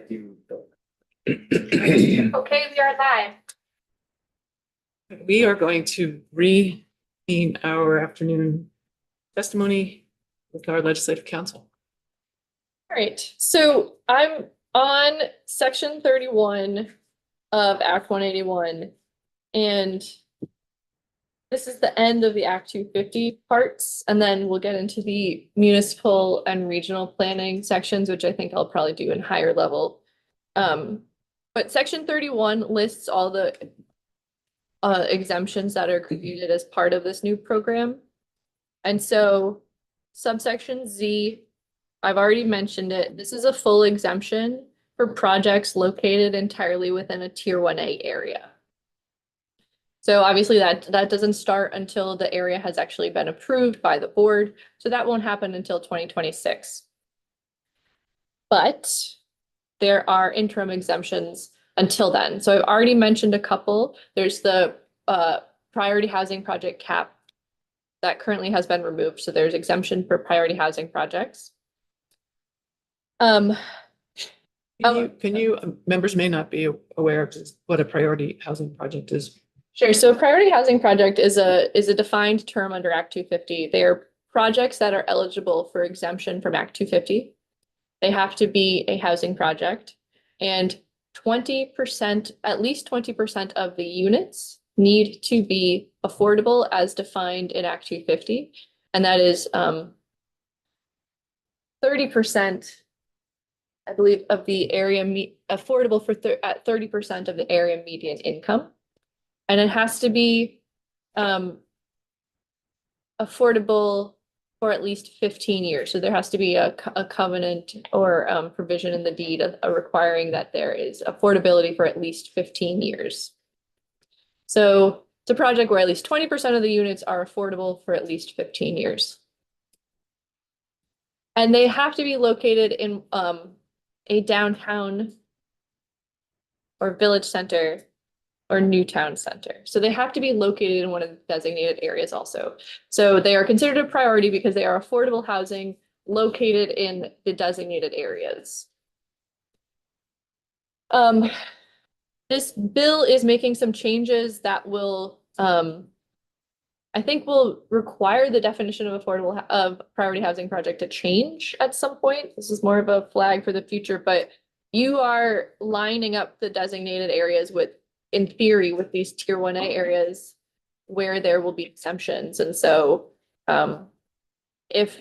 do. Okay, we are live. We are going to reconvene our afternoon testimony with our legislative council. All right, so I'm on section 31 of Act 181. And this is the end of the Act 250 parts, and then we'll get into the municipal and regional planning sections, which I think I'll probably do in higher level. But section 31 lists all the exemptions that are created as part of this new program. And so subsection Z, I've already mentioned it. This is a full exemption for projects located entirely within a Tier 1A area. So obviously that doesn't start until the area has actually been approved by the board. So that won't happen until 2026. But there are interim exemptions until then. So I've already mentioned a couple. There's the priority housing project cap that currently has been removed. So there's exemption for priority housing projects. Can you, members may not be aware of what a priority housing project is. Sure. So a priority housing project is a defined term under Act 250. They are projects that are eligible for exemption from Act 250. They have to be a housing project, and 20%, at least 20% of the units need to be affordable as defined in Act 250. And that is 30%, I believe, of the area affordable for at 30% of the area median income. And it has to be affordable for at least 15 years. So there has to be a covenant or provision in the deed requiring that there is affordability for at least 15 years. So it's a project where at least 20% of the units are affordable for at least 15 years. And they have to be located in a downtown or village center or new town center. So they have to be located in one of the designated areas also. So they are considered a priority because they are affordable housing located in the designated areas. This bill is making some changes that will, I think will require the definition of priority housing project to change at some point. This is more of a flag for the future, but you are lining up the designated areas with, in theory, with these Tier 1A areas where there will be exemptions. And so if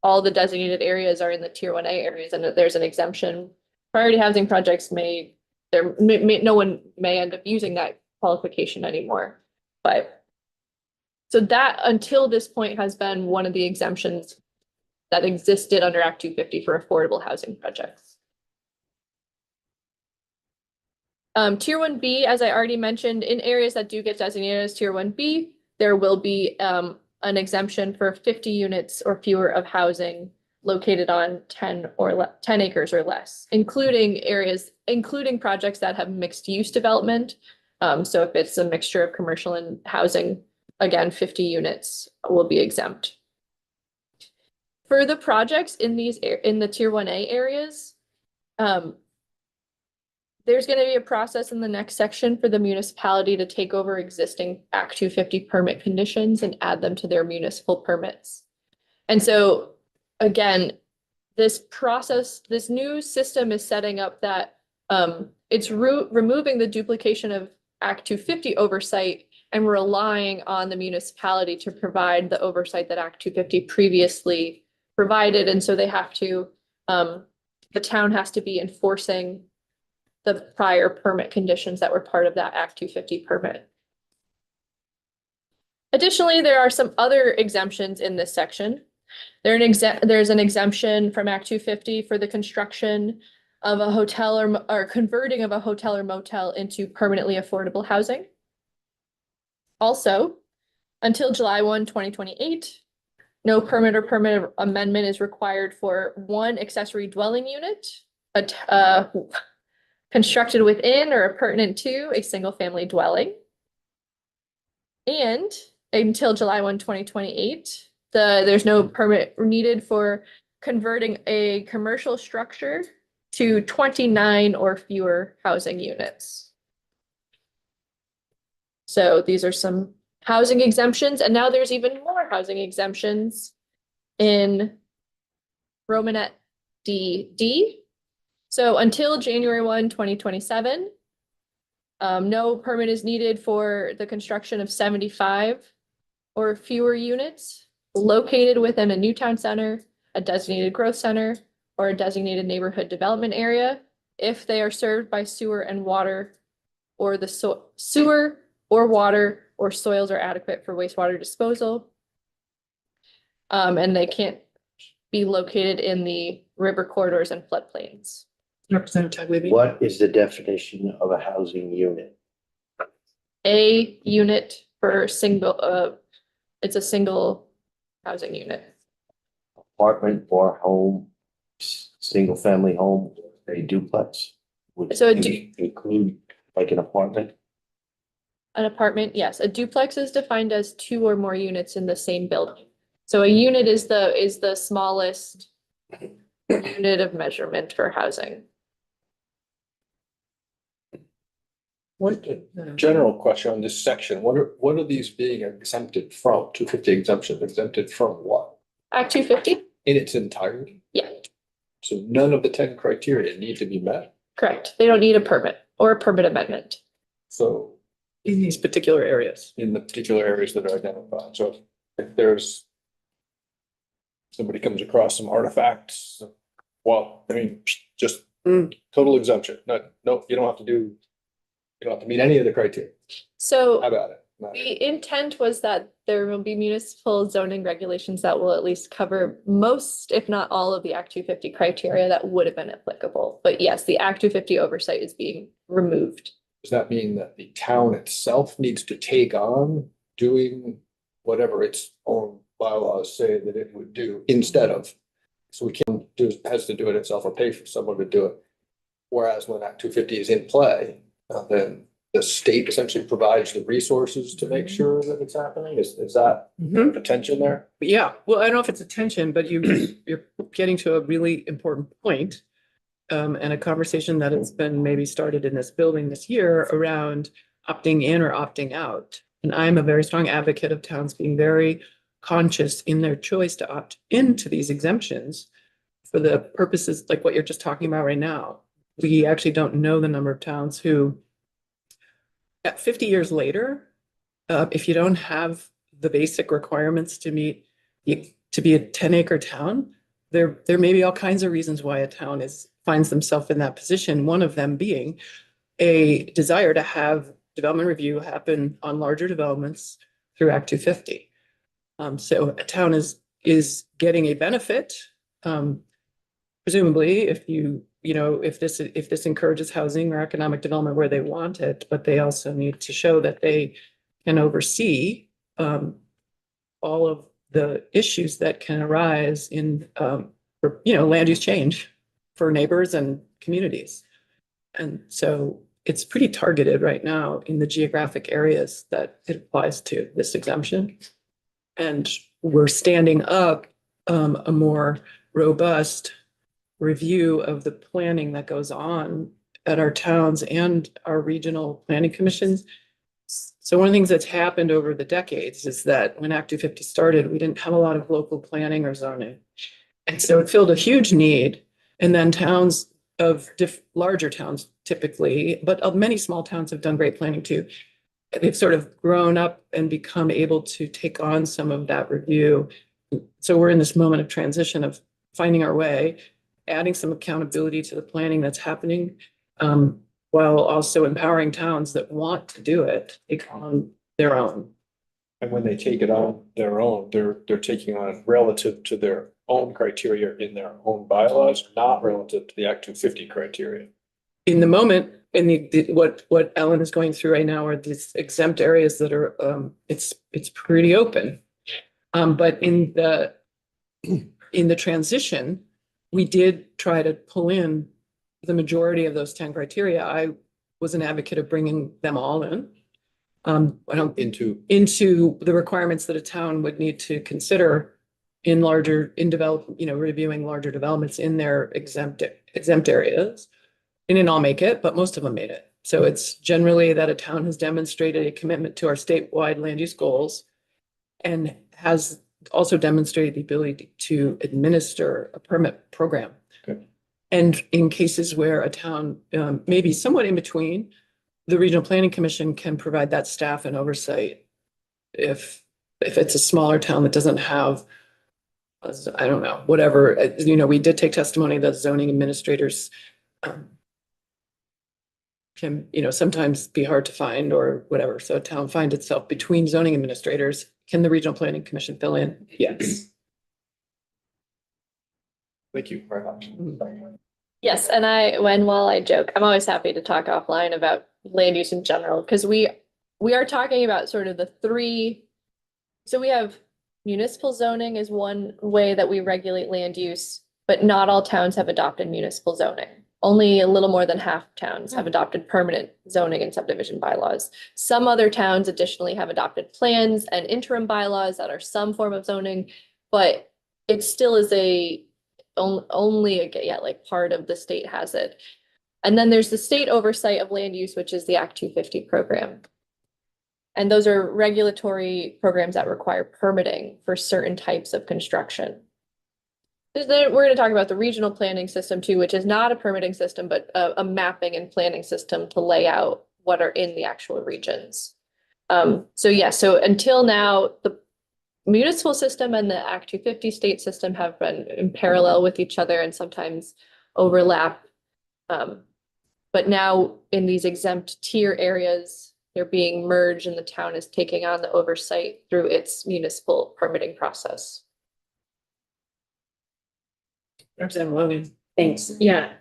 all the designated areas are in the Tier 1A areas and there's an exemption, priority housing projects no one may end up using that qualification anymore. But so that until this point has been one of the exemptions that existed under Act 250 for affordable housing projects. Tier 1B, as I already mentioned, in areas that do get designated as Tier 1B, there will be an exemption for 50 units or fewer of housing located on 10 acres or less, including projects that have mixed use development. So if it's a mixture of commercial and housing, again, 50 units will be exempt. For the projects in the Tier 1A areas, there's going to be a process in the next section for the municipality to take over existing Act 250 permit conditions and add them to their municipal permits. And so, again, this new system is setting up that it's removing the duplication of Act 250 oversight and relying on the municipality to provide the oversight that Act 250 previously provided. And so they have to, the town has to be enforcing the prior permit conditions that were part of that Act 250 permit. Additionally, there are some other exemptions in this section. There's an exemption from Act 250 for the construction of a hotel or converting of a hotel or motel into permanently affordable housing. Also, until July 1, 2028, no permit or permit amendment is required for one accessory dwelling unit, constructed within or pertinent to a single family dwelling. And until July 1, 2028, there's no permit needed for converting a commercial structure to 29 or fewer housing units. So these are some housing exemptions, and now there's even more housing exemptions in Romanet D. So until January 1, 2027, no permit is needed for the construction of 75 or fewer units located within a new town center, a designated growth center, or a designated neighborhood development area if they are served by sewer and water, or the sewer or water or soils are adequate for wastewater disposal. And they can't be located in the river corridors and floodplains. Representative Tagliavini. What is the definition of a housing unit? A unit per single, it's a single housing unit. Apartment or home, single family home, a duplex? Would So a it include like an apartment? An apartment, yes. A duplex is defined as 2 or more units in the same building. So a unit is the smallest unit of measurement for housing. What, general question on this section, what are these being exempted from? 250 exemption, exempted from what? Act 250? In its entirety? Yeah, So none of the 10 criteria need to be met. correct. They don't need a permit or a permit amendment. So In these particular areas. in the particular areas that are identified, so if there's somebody comes across some artifacts, well, I mean, just total exemption. No, you don't have to do, you don't have to meet any of the criteria. How So about it? the intent was that there will be municipal zoning regulations that will at least cover most, if not all, of the Act 250 criteria that would have been applicable. But yes, the Act 250 oversight is being removed. Does that mean that the town itself needs to take on doing whatever its own bylaws say that it would do instead of? So we can do, has to do it itself or pay for someone to do it. Whereas when Act 250 is in play, then the state essentially provides the resources to make sure that it's happening. Is that the tension there? Yeah, well, I don't know if it's a tension, but you're getting to a really important point. And a conversation that has been maybe started in this building this year around opting in or opting out. And I'm a very strong advocate of towns being very conscious in their choice to opt into these exemptions for the purposes like what you're just talking about right now. We actually don't know the number of towns who, at 50 years later, if you don't have the basic requirements to meet, to be a 10-acre town, there may be all kinds of reasons why a town finds themselves in that position. One of them being a desire to have development review happen on larger developments through Act 250. So a town is getting a benefit, presumably if if this encourages housing or economic development where they want it, but they also need to show that they can oversee all of the issues that can arise in land use change for neighbors and communities. And so it's pretty targeted right now in the geographic areas that it applies to, this exemption. And we're standing up a more robust review of the planning that goes on at our towns and our regional planning commissions. So one of the things that's happened over the decades is that when Act 250 started, we didn't have a lot of local planning or zoning. And so it filled a huge need. And then towns of larger towns typically, but many small towns have done great planning too. They've sort of grown up and become able to take on some of that review. So we're in this moment of transition of finding our way, adding some accountability to the planning that's happening, while also empowering towns that want to do it take on their own. And when they take it on their own, they're taking on it relative to their own criteria in their own bylaws, not relative to the Act 250 criteria. In the moment, in what Ellen is going through right now are these exempt areas that are it's pretty open. But in the transition, we did try to pull in the majority of those 10 criteria. I was an advocate of bringing them all in. Into the requirements that a town would need to consider in reviewing larger developments in their exempt areas. They didn't all make it, but most of them made it. So it's generally that a town has demonstrated a commitment to our statewide land use goals and has also demonstrated the ability to administer a permit program. Okay. And in cases where a town may be somewhat in between, the Regional Planning Commission can provide that staff and oversight if it's a smaller town that doesn't have, I don't know, whatever, we did take testimony that zoning administrators can, sometimes be hard to find or whatever. So a town finds itself between zoning administrators. Can the Regional Planning Commission fill in? Yes. Thank you very much. Yes, and while I joke, I'm always happy to talk offline about land use in general, because we are talking about sort of the three. So we have municipal zoning is one way that we regulate land use, but not all towns have adopted municipal zoning. Only a little more than half towns have adopted permanent zoning and subdivision bylaws. Some other towns additionally have adopted plans and interim bylaws that are some form of zoning, but it still is only like part of the state has it. And then there's the state oversight of land use, which is the Act 250 program. And those are regulatory programs that require permitting for certain types of construction. We're going to talk about the regional planning system too, which is not a permitting system, but a mapping and planning system to lay out what are in the actual regions. So until now, the municipal system and the Act 250 state system have been in parallel with each other and sometimes overlap. But now in these exempt tier areas, they're being merged and the town is taking on the oversight through its municipal permitting process. Representative Logan. Thanks. Yeah.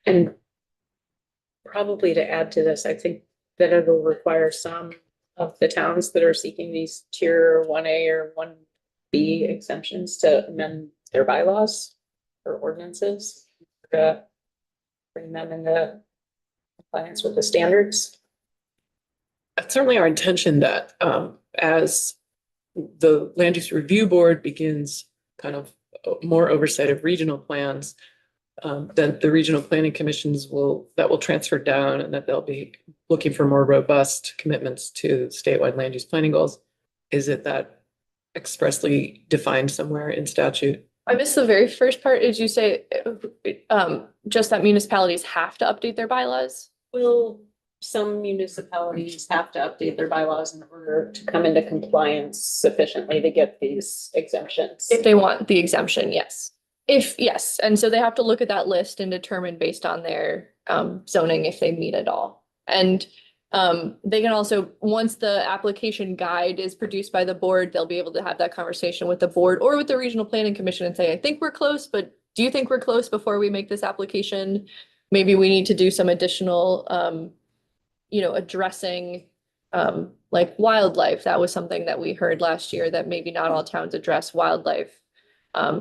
And probably to add to this, I think that it'll require some of the towns that are seeking these tier 1A or 1B exemptions to amend their bylaws or ordinances to bring them into compliance with the standards. It's certainly our intention that as the Land Use Review Board begins kind of more oversight of regional plans, then the regional planning commissions will transfer down and that they'll be looking for more robust commitments to statewide land use planning goals. Is it that expressly defined somewhere in statute? I missed the very first part. Did you say just that municipalities have to update their bylaws? Will some municipalities have to update their bylaws in order to come into compliance sufficiently to get these exemptions? If they want the exemption, yes. Yes, and so they have to look at that list and determine based on their zoning if they meet it all. And they can also, once the application guide is produced by the board, they'll be able to have that conversation with the board or with the regional planning commission and say, I think we're close, but do you think we're close before we make this application? Maybe we need to do some additional addressing like wildlife. That was something that we heard last year, that maybe not all towns address wildlife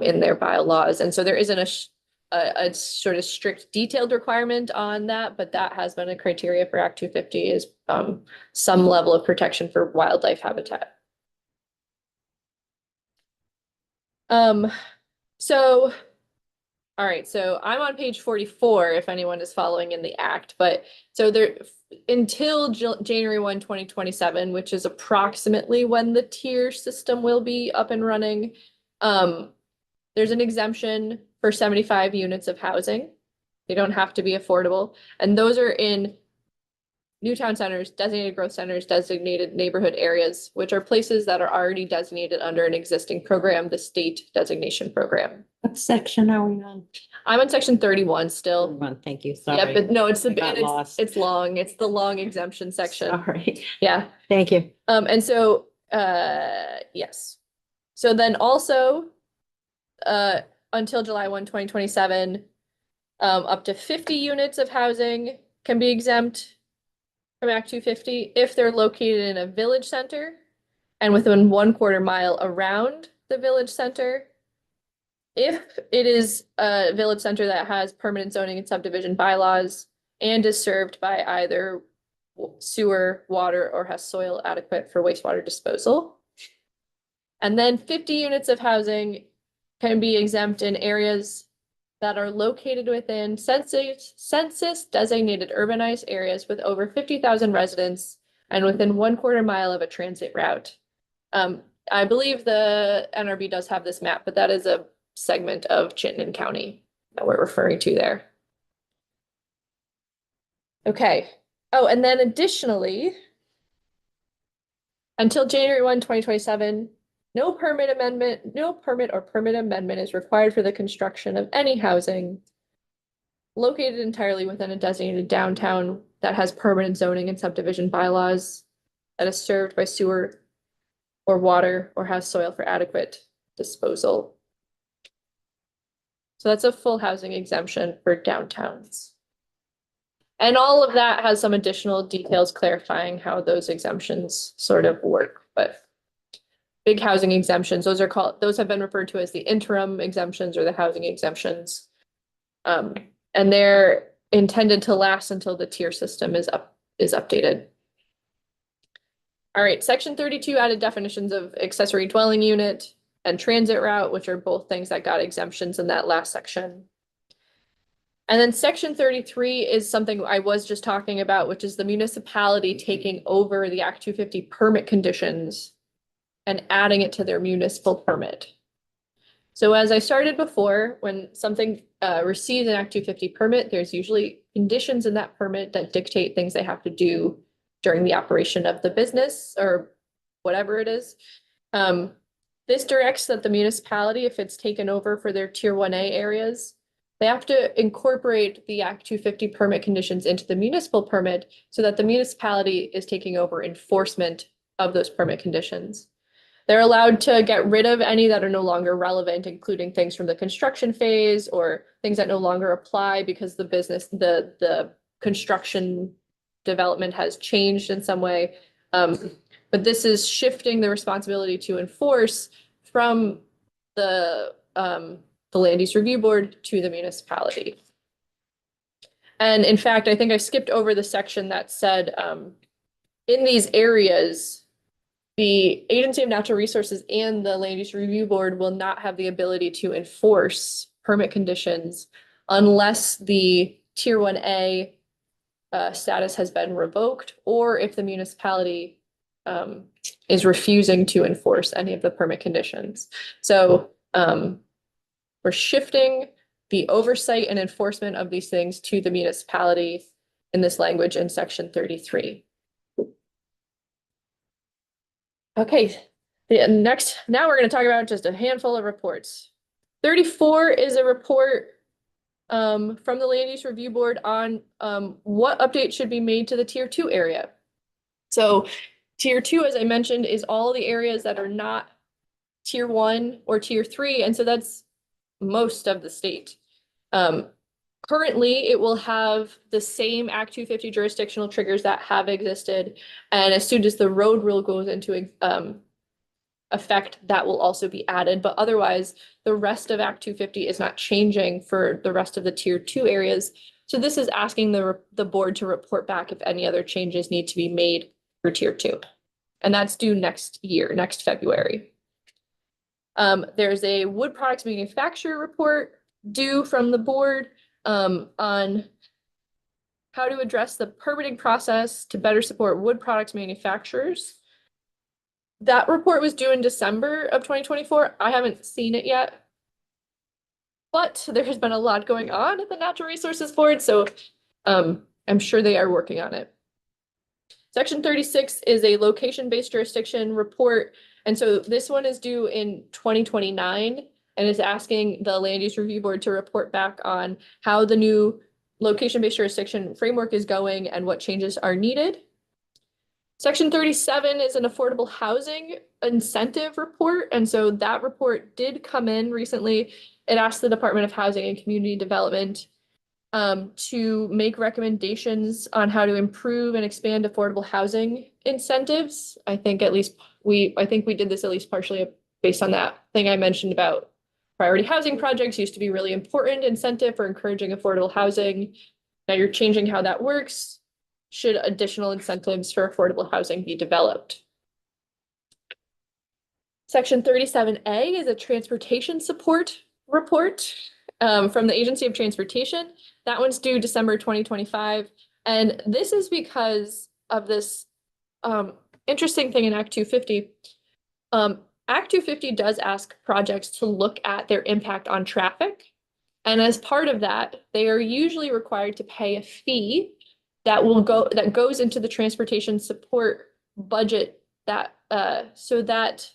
in their bylaws. And so there isn't a sort of strict detailed requirement on that, but that has been a criteria for Act 250 is some level of protection for wildlife habitat. All right, so I'm on page 44 if anyone is following in the act, but so there until January 1, 2027, which is approximately when the tier system will be up and running, there's an exemption for 75 units of housing. They don't have to be affordable. And those are in new town centers, designated growth centers, designated neighborhood areas, which are places that are already designated under an existing program, the state designation program. What section are we on? I'm on section 31 still. Thank you, Yeah, sorry. but no, it's I got lost. it's long. It's the long exemption section. Sorry, Yeah. thank you. And so, yes. So then also, until July 1, 2027, up to 50 units of housing can be exempt from Act 250 if they're located in a village center and within 1/4 mile around the village center. If it is a village center that has permanent zoning and subdivision bylaws and is served by either sewer, water, or has soil adequate for wastewater disposal. And then 50 units of housing can be exempt in areas that are located within census designated urbanized areas with over 50,000 residents and within 1/4 mile of a transit route. I believe the NRB does have this map, but that is a segment of Chittenden County that we're referring to there. Okay. Oh, and then additionally, until January 1, 2027, no permit or permit amendment is required for the construction of any housing located entirely within a designated downtown that has permanent zoning and subdivision bylaws, that is served by sewer or water, or has soil for adequate disposal. So that's a full housing exemption for downtowns. And all of that has some additional details clarifying how those exemptions sort of work, but big housing exemptions, those have been referred to as the interim exemptions or the housing exemptions. And they're intended to last until the tier system is updated. All right, section 32 added definitions of accessory dwelling unit and transit route, which are both things that got exemptions in that last section. And then section 33 is something I was just talking about, which is the municipality taking over the Act 250 permit conditions and adding it to their municipal permit. So as I started before, when something receives an Act 250 permit, there's usually conditions in that permit that dictate things they have to do during the operation of the business or whatever it is. This directs that the municipality, if it's taken over for their tier 1A areas, they have to incorporate the Act 250 permit conditions into the municipal permit so that the municipality is taking over enforcement of those permit conditions. They're allowed to get rid of any that are no longer relevant, including things from the construction phase or things that no longer apply because the construction development has changed in some way. But this is shifting the responsibility to enforce from the Land Use Review Board to the municipality. And in fact, I think I skipped over the section that said in these areas, the Agency of Natural Resources and the Land Use Review Board will not have the ability to enforce permit conditions unless the Tier 1A status has been revoked, or if the municipality is refusing to enforce any of the permit conditions. So we're shifting the oversight and enforcement of these things to the municipality in this language in section 33. Okay, now we're going to talk about just a handful of reports. 34 is a report from the Land Use Review Board on what updates should be made to the Tier 2 area. So Tier 2, as I mentioned, is all the areas that are not Tier 1 or Tier 3, and so that's most of the state. Currently, it will have the same Act 250 jurisdictional triggers that have existed, and as soon as the road rule goes into effect, that will also be added. But otherwise, the rest of Act 250 is not changing for the rest of the Tier 2 areas. So this is asking the board to report back if any other changes need to be made for Tier 2. And that's due next year, next February. There's a wood products manufacturer report due from the board on how to address the permitting process to better support wood products manufacturers. That report was due in December of 2024. I haven't seen it yet, but there has been a lot going on at the Natural Resources Board, so I'm sure they are working on it. Section 36 is a location-based jurisdiction report, and so this one is due in 2029 and is asking the Land Use Review Board to report back on how the new location-based jurisdiction framework is going and what changes are needed. Section 37 is an affordable housing incentive report, and so that report did come in recently. It asked the Department of Housing and Community Development to make recommendations on how to improve and expand affordable housing incentives. I think we did this at least partially based on that thing I mentioned about priority housing projects used to be really important incentive for encouraging affordable housing. Now you're changing how that works. Should additional incentives for affordable housing be developed? Section 37A is a transportation support report from the Agency of Transportation. That one's due December 2025. And this is because of this interesting thing in Act 250. Act 250 does ask projects to look at their impact on traffic. And as part of that, they are usually required to pay a fee that goes into the transportation support budget that so that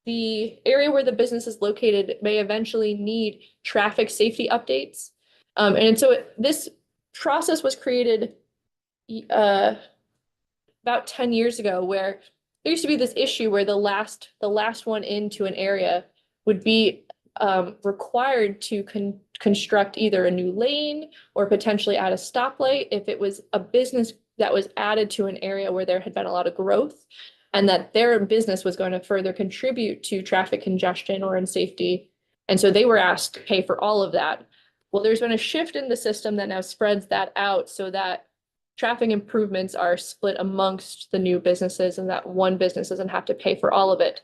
the area where the business is located may eventually need traffic safety updates. And so this process was created about 10 years ago, where there used to be this issue where the last one into an area would be required to construct either a new lane or potentially add a stoplight if it was a business that was added to an area where there had been a lot of growth, and that their business was going to further contribute to traffic congestion or unsafety. And so they were asked to pay for all of that. Well, there's been a shift in the system that now spreads that out so that traffic improvements are split amongst the new businesses and that one business doesn't have to pay for all of it.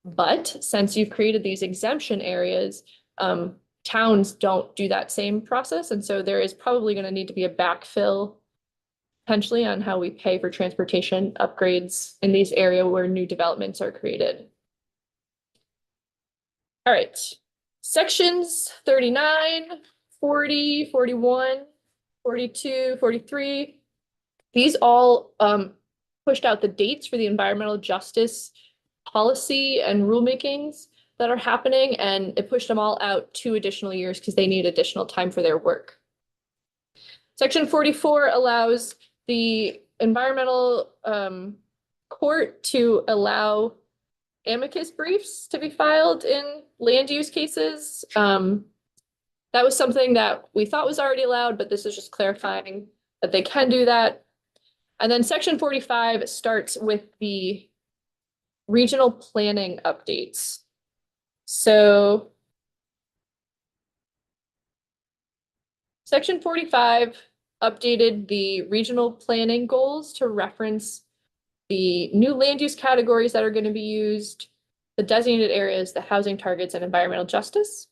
But since you've created these exemption areas, towns don't do that same process. And so there is probably going to need to be a backfill potentially on how we pay for transportation upgrades in these areas where new developments are created. All right, sections 39, 40, 41, 42, 43. These all pushed out the dates for the environmental justice policy and rulemakings that are happening, and it pushed them all out 2 additional years because they need additional time for their work. Section 44 allows the environmental court to allow amicus briefs to be filed in land use cases. That was something that we thought was already allowed, but this is just clarifying that they can do that. And then section 45 starts with the regional planning updates. So section 45 updated the regional planning goals to reference the new land use categories that are going to be used, the designated areas, the housing targets, and environmental justice.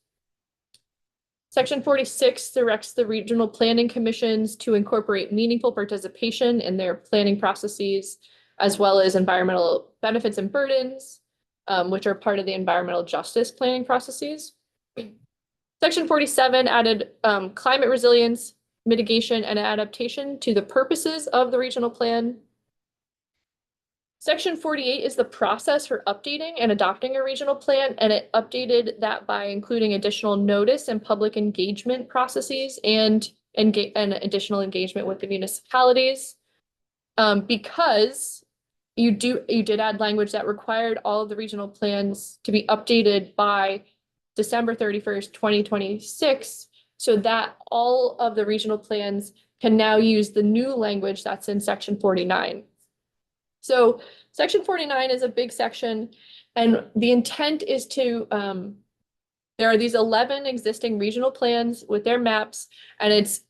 Section 46 directs the regional planning commissions to incorporate meaningful participation in their planning processes, as well as environmental benefits and burdens, which are part of the environmental justice planning processes. Section 47 added climate resilience, mitigation, and adaptation to the purposes of the regional plan. Section 48 is the process for updating and adopting a regional plan, and it updated that by including additional notice and public engagement processes and additional engagement with the municipalities. Because you did add language that required all of the regional plans to be updated by December 31st, 2026, so that all of the regional plans can now use the new language that's in section 49. So section 49 is a big section, and the intent is to, there are these 11 existing regional plans with their maps, and it's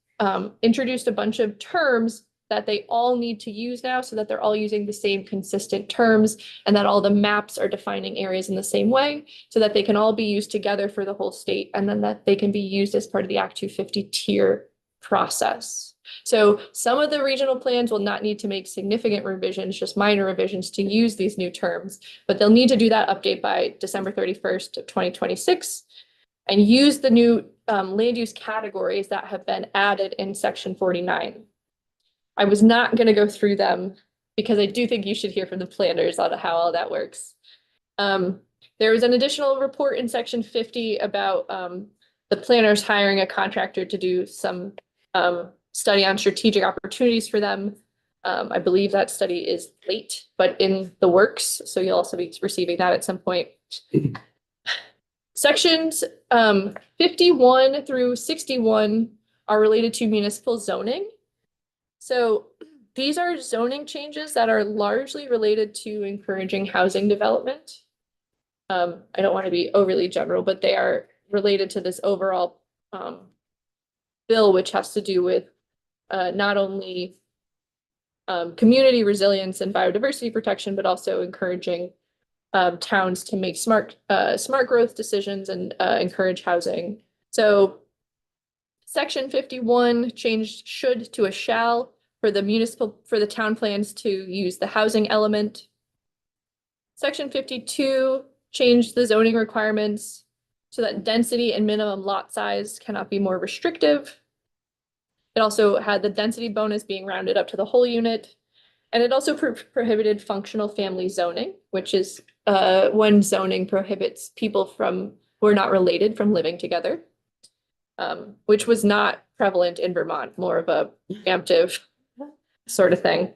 introduced a bunch of terms that they all need to use now so that they're all using the same consistent terms, and that all the maps are defining areas in the same way so that they can all be used together for the whole state, and then that they can be used as part of the Act 250 tier process. So some of the regional plans will not need to make significant revisions, just minor revisions to use these new terms, but they'll need to do that update by December 31st of 2026 and use the new land use categories that have been added in section 49. I was not going to go through them because I do think you should hear from the planners on how all that works. There was an additional report in section 50 about the planners hiring a contractor to do some study on strategic opportunities for them. I believe that study is late, but in the works. So you'll also be receiving that at some point. Sections 51 through 61 are related to municipal zoning. So these are zoning changes that are largely related to encouraging housing development. I don't want to be overly general, but they are related to this overall bill, which has to do with not only community resilience and biodiversity protection, but also encouraging towns to make smart growth decisions and encourage housing. So section 51 changed should to a shall for the town plans to use the housing element. Section 52 changed the zoning requirements so that density and minimum lot size cannot be more restrictive. It also had the density bonus being rounded up to the whole unit. And it also prohibited functional family zoning, which is when zoning prohibits people who are not related from living together, which was not prevalent in Vermont, more of a preemptive sort of thing.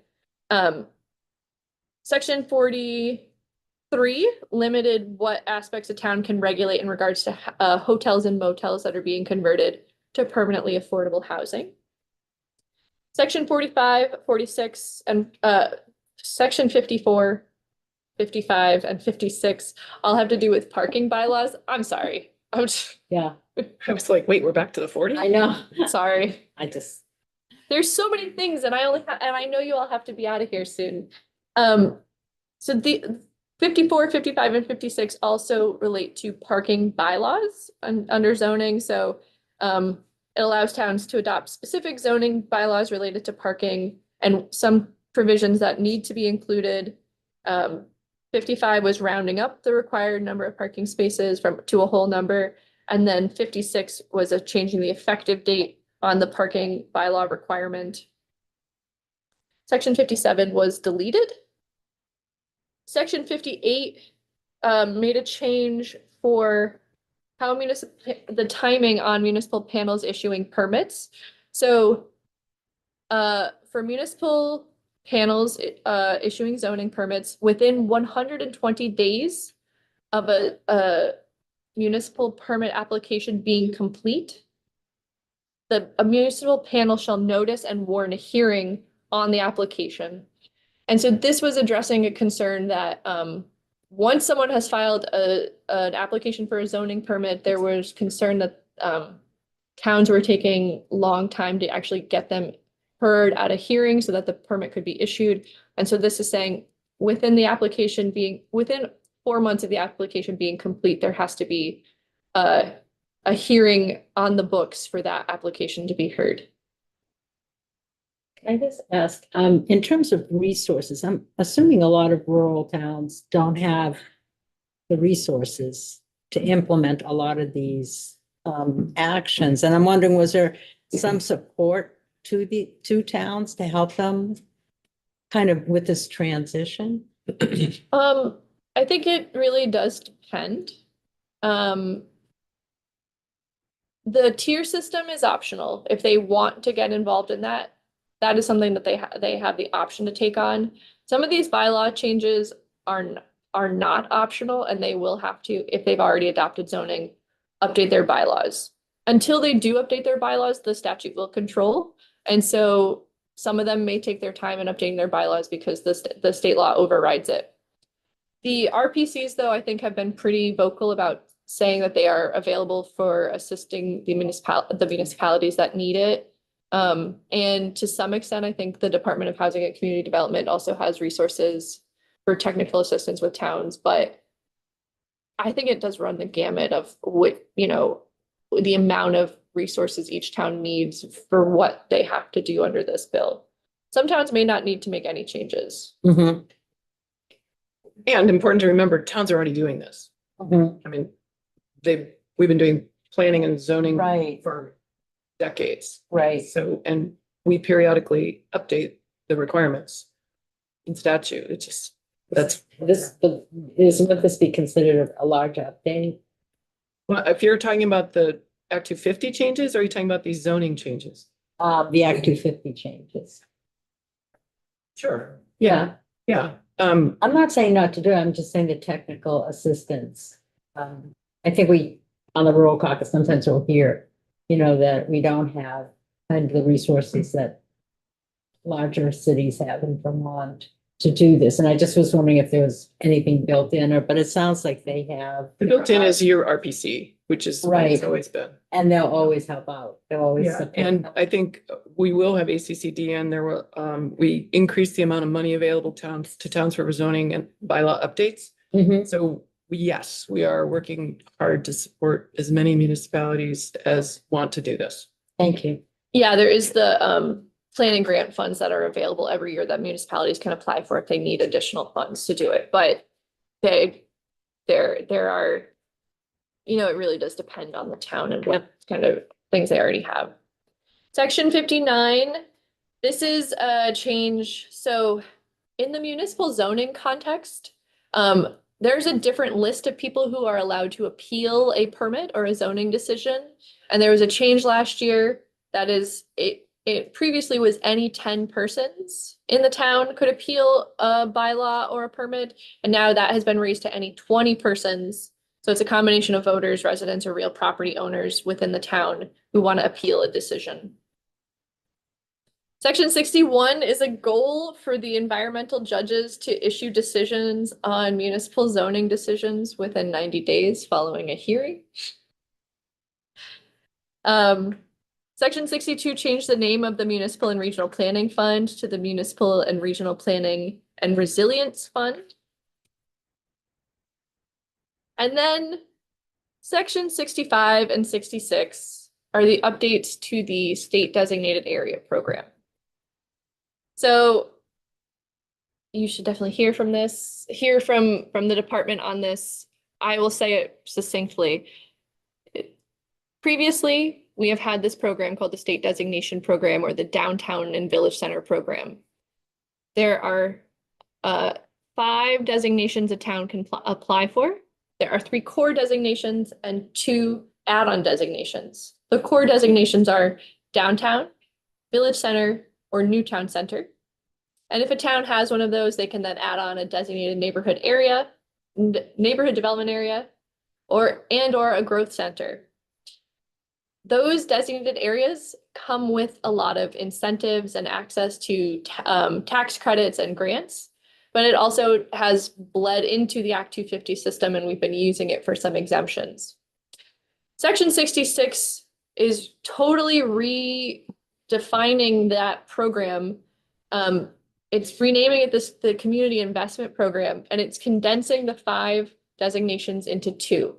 Section 43 limited what aspects of town can regulate in regards to hotels and motels that are being converted to permanently affordable housing. Section 45, 46, and section 54, 55, and 56 all have to do with parking bylaws. I'm sorry. Yeah, I was like, wait, we're back to the 40? I know. Sorry. There's So many things, and I know you all have to be out of here soon. So the 54, 55, and 56 also relate to parking bylaws under zoning. So it allows towns to adopt specific zoning bylaws related to parking and some provisions that need to be included. 55 was rounding up the required number of parking spaces to a whole number. And then 56 was changing the effective date on the parking bylaw requirement. Section 57 was deleted. Section 58 made a change for how the timing on municipal panels issuing permits. So for municipal panels issuing zoning permits within 120 days of a municipal permit application being complete, a municipal panel shall notice and warn a hearing on the application. And so this was addressing a concern that once someone has filed an application for a zoning permit, there was concern that towns were taking long time to actually get them heard at a hearing so that the permit could be issued. And so this is saying within 4 months of the application being complete, there has to be a hearing on the books for that application to be heard. Can I just ask, in terms of resources, I'm assuming a lot of rural towns don't have the resources to implement a lot of these actions. And I'm wondering, was there some support to the two towns to help them kind of with this transition? I think it really does depend. The tier system is optional. If they want to get involved in that, that is something that they have the option to take on. Some of these bylaw changes are not optional, and they will have to, if they've already adopted zoning, update their bylaws. Until they do update their bylaws, the statute will control. And so some of them may take their time in updating their bylaws because the state law overrides it. The RPCs, though, I think have been pretty vocal about saying that they are available for assisting the municipalities that need it. And to some extent, I think the Department of Housing and Community Development also has resources for technical assistance with towns, but I think it does run the gamut of the amount of resources each town needs for what they have to do under this bill. Some towns may not need to make any changes. Mm-hmm. And important to remember, towns are already doing this. Mm-hmm. I mean, we've been doing planning and zoning Right. for decades. Right. So, and we periodically update the requirements in statute. It's just, Wouldn't this be considered a large update? well, if you're talking about the Act 250 changes, or are you talking about these zoning changes? The Act 250 changes. Sure. Yeah, yeah. I'm not saying not to do it, I'm just saying the technical assistance. I think on the rural caucus, sometimes we'll hear, that we don't have kind of the resources that larger cities have in Vermont to do this. And I just was wondering if there was anything built in, but it sounds like they have. The built-in is your RPC, which is what it's Right. always been. And they'll always help out. They'll always Yeah, support. and I think we will have ACCD, and we increased the amount of money available to towns for zoning and bylaw updates. Mhm. So yes, we are working hard to support as many municipalities as want to do this. Thank you. Yeah, there is the planning grant funds that are available every year that municipalities can apply for if they need additional funds to do it, but there are, you know, it really does depend on the town and what kind of things they already have. Section 59, this is a change, so in the municipal zoning context, there's a different list of people who are allowed to appeal a permit or a zoning decision. And there was a change last year that is, it previously was any 10 persons in the town could appeal a bylaw or a permit. And now that has been raised to any 20 persons. So it's a combination of voters, residents, or real property owners within the town who want to appeal a decision. Section 61 is a goal for the environmental judges to issue decisions on municipal zoning decisions within 90 days following a hearing. Section 62 changed the name of the Municipal and Regional Planning Fund to the Municipal and Regional Planning and Resilience Fund. And then Section 65 and 66 are the updates to the state designated area program. So you should definitely hear from the department on this. I will say it succinctly. Previously, we have had this program called the State Designation Program or the Downtown and Village Center Program. There are 5 designations a town can apply for. There are 3 core designations and 2 add-on designations. The core designations are downtown, village center, or new town center. And if a town has one of those, they can then add on a designated neighborhood area, neighborhood development area, or a growth center. Those designated areas come with a lot of incentives and access to tax credits and grants, but it also has bled into the Act 250 system, and we've been using it for some exemptions. Section 66 is totally redefining that program. It's renaming it the Community Investment Program, and it's condensing the 5 designations into 2.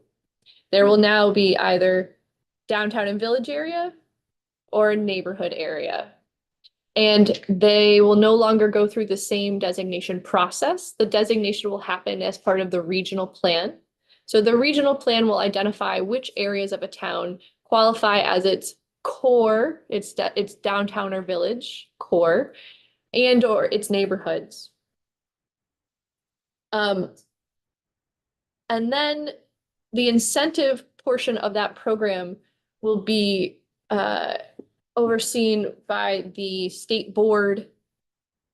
There will now be either downtown and village area or a neighborhood area. And they will no longer go through the same designation process. The designation will happen as part of the regional plan. So the regional plan will identify which areas of a town qualify as its core, its downtown or village core, and or its neighborhoods. And then the incentive portion of that program will be overseen by the state board,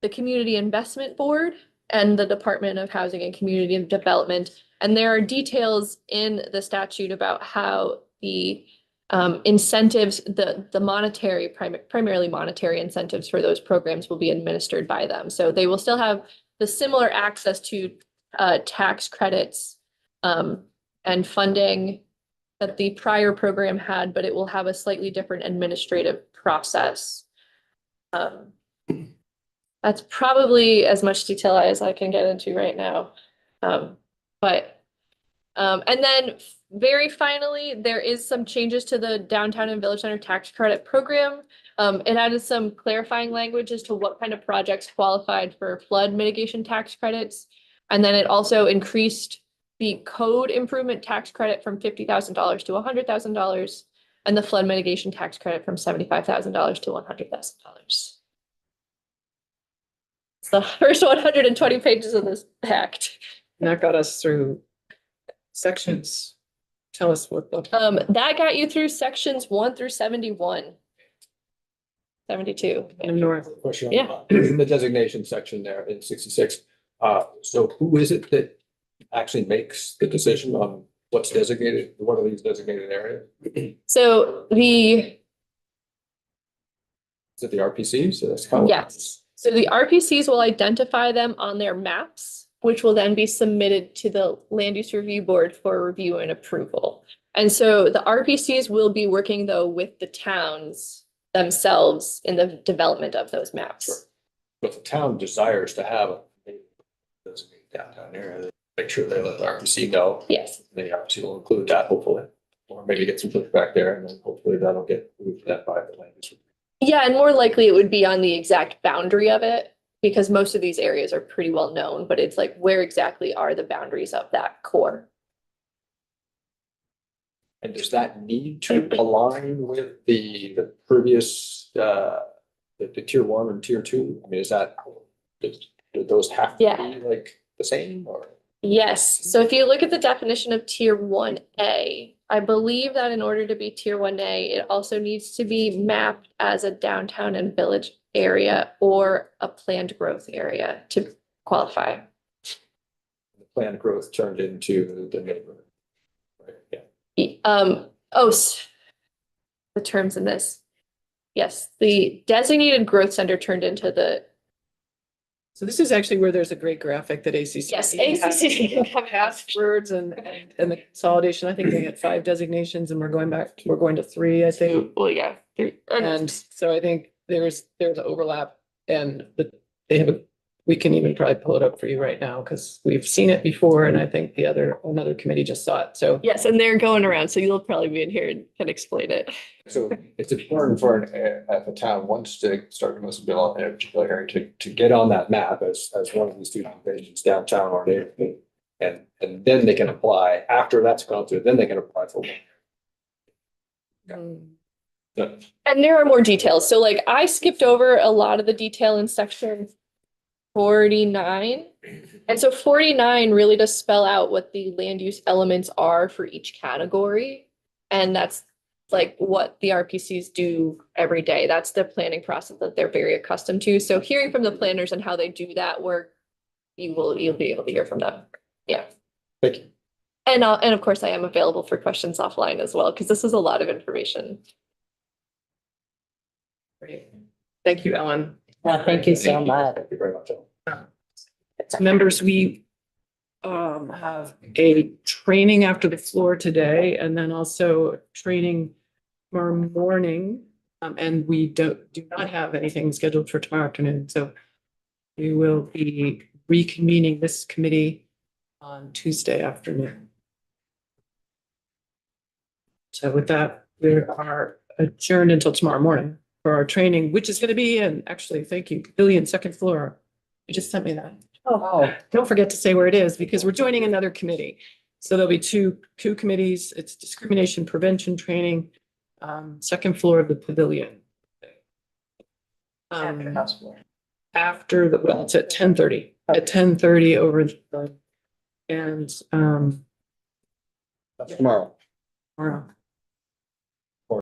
the Community Investment Board, and the Department of Housing and Community Development. And there are details in the statute about how the incentives, the monetary, primarily monetary incentives for those programs will be administered by them. So they will still have the similar access to tax credits and funding that the prior program had, but it will have a slightly different administrative process. That's probably as much detail as I can get into right now. And then very finally, there is some changes to the Downtown and Village Center tax credit program. It added some clarifying language as to what kind of projects qualified for flood mitigation tax credits. And then it also increased the code improvement tax credit from $50,000 to $100,000 and the flood mitigation tax credit from $75,000 to $100,000. It's the first 120 pages of this act. And that got us through sections. Tell us what the. That got you through sections 1 through 71. 72. North. Question Yeah. on the designation section there in 66. So who is it that actually makes the decision on what's designated, one of these designated areas? So Is it the RPC? So that's kind of. yes, so the RPCs will identify them on their maps, which will then be submitted to the Land Use Review Board for review and approval. And so the RPCs will be working though with the towns themselves in the development of those maps. Sure. But the town desires to have a designated downtown area. make sure they let the RPC know. Yes. The RPC will include that hopefully, or maybe get some pushback there and then hopefully that'll get moved to that by the land use. Yeah, and more likely it would be on the exact boundary of it, because most of these areas are pretty well known, but it's like, where exactly are the boundaries of that core? And does that need to align with the previous, the tier one and tier two? I mean, is that, do those have to Yeah. be like the same or? Yes, so if you look at the definition of tier 1A, I believe that in order to be tier 1A, it also needs to be mapped as a downtown and village area or a planned growth area to qualify. The planned growth turned into the neighborhood. Right, yeah. The terms in this. Yes, the designated growth center turned into the, So this is actually where there's a great graphic that ACC. yes, has ACC. Passwords and the consolidation. I think they had 5 designations and we're going to 3, I think. Well, yeah. And so I think there's overlap and we can even probably pull it up for you right now because we've seen it before and I think another committee just saw it. So Yes, and they're going around, so you'll probably be in here and can explain it. So it's important for if the town wants to start doing some development in a particular area to get on that map as one of these two locations downtown or neighborhood. And then they can apply, after that's gone through, then they can apply for one. And there are more details. So like I skipped over a lot of the detail in section 49. And so 49 really does spell out what the land use elements are for each category. And that's like what the RPCs do every day. That's the planning process that they're very accustomed to. So hearing from the planners and how they do that work, you'll be able to hear from them. Yeah. Thank you. And of course I am available for questions offline as well, because this is a lot of information. great. Thank you, Ellen. Well, thank you so much. Thank you very much. Members, we have a training after the floor today and then also training tomorrow morning. And we do not have anything scheduled for tomorrow afternoon. So we will be reconvening this committee on Tuesday afternoon. So with that, we are adjourned until tomorrow morning for our training, which is going to be in, actually, thank you, Pavilion, second floor. You just sent me that. Oh, don't forget to say where it is because we're joining another committee. So there'll be two committees. It's discrimination prevention training, second floor of the pavilion. After well, it's at 10:30. At 10:30 over and That's tomorrow. tomorrow.